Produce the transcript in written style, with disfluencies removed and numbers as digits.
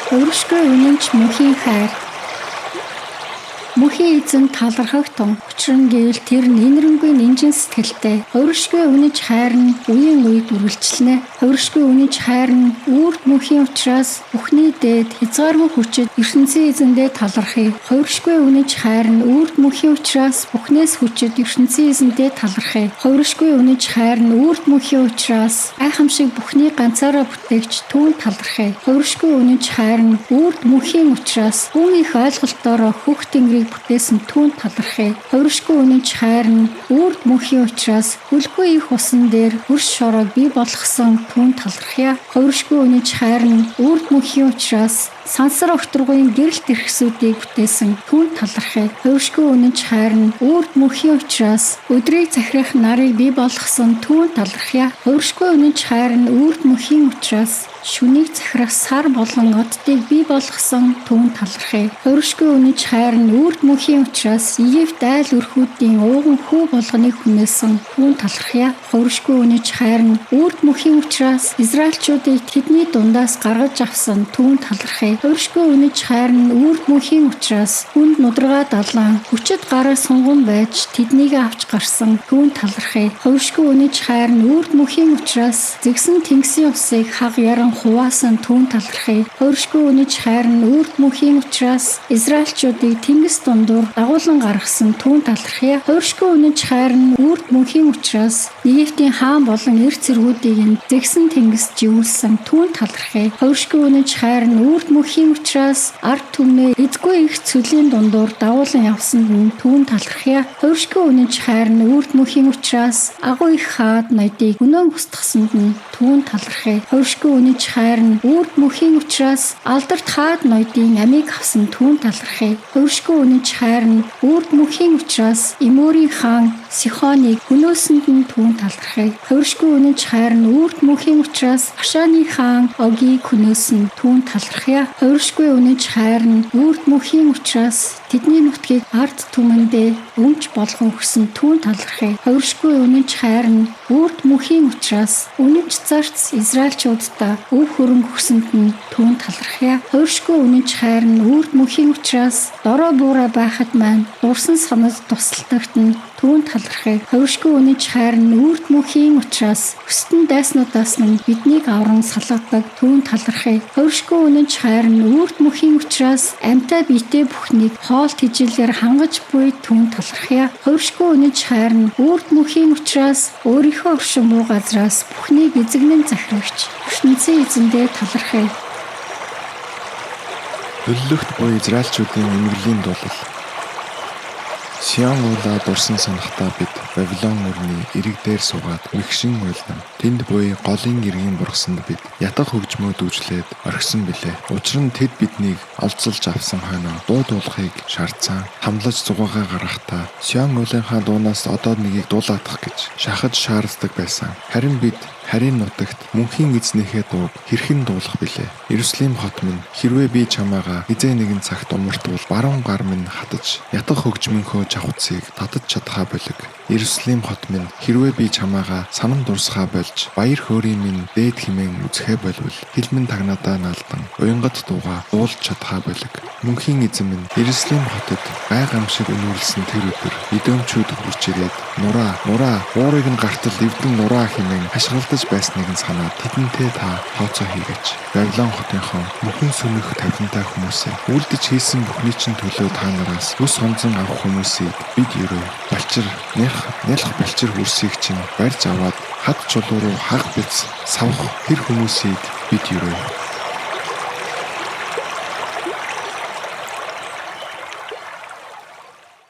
Хөвөршгүй үнэнч мөнхийн хайр. Мөнхийн эзэн талархах тун. Учир нь гэвэл тэр нинрэнгүй нинжин сэтгэлтэй. Хөвөршгүй үнэнч хайр нь үеийн үед үргэлжилнэ. Хөвөршгүй үнэнч хайр нь үрд мөнхийн учраас бүхний дээд хязгааргүй хүчит ертөнцийн эзэндээ талархъя. Хөвөршгүй үнэнч хайр нь үрд мөнхийн учраас бүхнээс хүчит ертөнцийн эзэндээ талархъя. Хөвөршгүй үнэнч хайр нь үрд мөнхийн учраас гайхамшиг бүхний ганцаараа бүтээгч түүнд талархъя. Хөвөршгүй үнэнч хайр нь үрд мөнхийн учраас хүн их ойлголтоор хөх тэнгэрийг бүтээсэн түүнд талархъя. Хөвөршгүй үнэнч хайр нь үрд мөнхийн учраас хөлгүй их усан дээр хөрш шорог бий болгосон түүнд талархъя. Хөвөршгүй үнэнч хайр нь үрд мөнхийн учраас сансар окторгын гэрэлт эрхсүүдийг бүтээсэн түүнд талархъя. Хөвөршгүй үнэнч хайр нь үрд мөнхийн учраас өдрийг захирах нарыг бий болгосон түүнд талархъя. Хөвөршгүй үнэнч хайр нь үрд мөнхийн учраас шүнийг захирах сар болон оддыг бий болгосон түүнд талархъя. Хөвөршгүй үнэнч хайр нь үрд мөнхийн учраас Египт айл өрхүүдийн ууган хүү болгоныг хүнээсэн түүнд талархъя. Хөвөршгүй үнэнч хайр нь үрд мөнхийн учраас Израильчуудыг тэдний дундаас гаргаж авсан түүнд талархъя. Хөвөршгүй үнэнч хайр нь үрд мөнхийн учраас хүнд нудрага далан хүчит гараа сунган байж тэднийг авч гарсан түүнд талархъя. Хөвөршгүй үнэнч хайр нь үрд мөнхийн учраас зэгсэн тэнгисийн усыг хаг яран хуваасан түүнд талархъя. Хөвөршгүй үнэнч хайр нь үрд мөнхийн учраас Израильчуудыг тэнгис дундуур дагуулan гаргасан түүнд талархъя. Хөвөршгүй үнэнч хайр нь үрд мөнхийн учраас Египтийн хаан болон эрт зэргүүдийг нь зэгсэн тэнгис живүүлсэн түүнд талархъя. Хөвөршгүй үнэнч хайр нь үрд мөнхийн учраас ард түмнээ эзгүй их цөлийн дундуур дагуулan явсанд нь түүнд талархъя. Хөвөршгүй үнэнч хайр нь үрд мөнхийн учраас агуу их хаад ноёдыг өнөөн устгасанд нь түүнд талархъя. Хөвөршгүй үнэнч хайр нь үрд мөнхийн учраас алдарт хаад ноёдын амийг авсан түүнд талархъя. Хөвөршгүй үнэнч хайр нь үрд мөнхийн учраас Эморийн хаан Сихоныг хөнөөсөнд нь түүнд талархъя. Хөвөршгүй үнэнч хайр нь үрд мөнхийн учраас Башаны хаан Огийг хөнөөсөн түүнд талархъя. Хөвөршгүй үнэнч хайр нь үрд мөнхийн учраас тэдний нутгийг ард түмэндээ өмч болгон өгсөн түүнд талархъя. Хөвөршгүй үнэнч хайр нь үрд мөнхийн учраас үнэнч зарц Израильчуудаа өв хөрөнгө өгсөнд нь түүнд талархъя. Хөвөршгүй үнэнч хайр нь үрд мөнхийн учраас дорой буурай байхад маань дурсан санал тусалтагт нь түүнд талархъя. Хөвөршгүй үнэнч хайр нь үрд мөнхийн учраас өстөн дайснуудаас нь биднийг авран салгадаг түүнд талархъя. Хөвөршгүй үнэнч хайр нь үрд мөнхийн учраас амьтаа биетэй бүхнийг хоол тэжээлээр хангаж буй түүнд талархъя. Хөвөршгүй үнэнч хайр нь үрд мөнхийн учраас өөрийнхөө оршин буу газраас бүхнийг эзэгнэн захирагч ертөнцийн эзэндээ талархъя. Төлөвлөгт буй Израильчүүдийн эмгэглийн дуулал. Сион уулаа дурсан санахтаа бид Вавилон мөрний эрэг дээр суугаад мэгшин уйлнам. Тэнд буй голын иргэн бургасанд бид ятах хөгжмөө дүүжлээд орхисон билээ. Учир нь тэд биднийг олзолж авсан хойно дуу дуулахыг шаардсан. Хамлаж зугаагаа гаргахтаа Сион уулынхаа дуунаас одоо нэгийг дуулаадах гэж шахаж шаарддаг байсан. Харин бид харийн нутагт мөнхийн эзнийхээ дууг хэрхэн дуулах билээ? Иерусалим хот минь, хэрвээ би чамаагаа хизээ нэгэн цагт умартвал баруун гар минь хатаж ятах хөгжмөнхөө жавхцыг татаж чадхаа болиг. Иерусалим хот минь, хэрвээ би чамаагаа санам дурсахаа болж баяр хөөрийн минь дээд хэмээн үзэхэ болвол хилмэн тагнадаа наалдан уянгат дуугаа дуулж чадхаа болиг. Мөнхийн эзэн минь Иерусалим хотод гайхамшиг өнөөрлсөн тэр өдөр Идомчууд хурж ирээд нураа уурыг нь гартал эвдэн нураа хэмээн хашгиралдаж байсныг нь санаад тэдэнтэй та тооцоо хийгээч. Вавилон хотынхон мөхөн сөнөх тавилантай хүмүүсээ үлдэж хийсэн бүхний чинь төлөө та нараас өс хонзон авах хүмүүсийг бид ерөө балчир нялх балчир хүрсийг чинь барьж аваад хад чулуу руу хаг биц савх тэр хүмүүсийг бид ерөө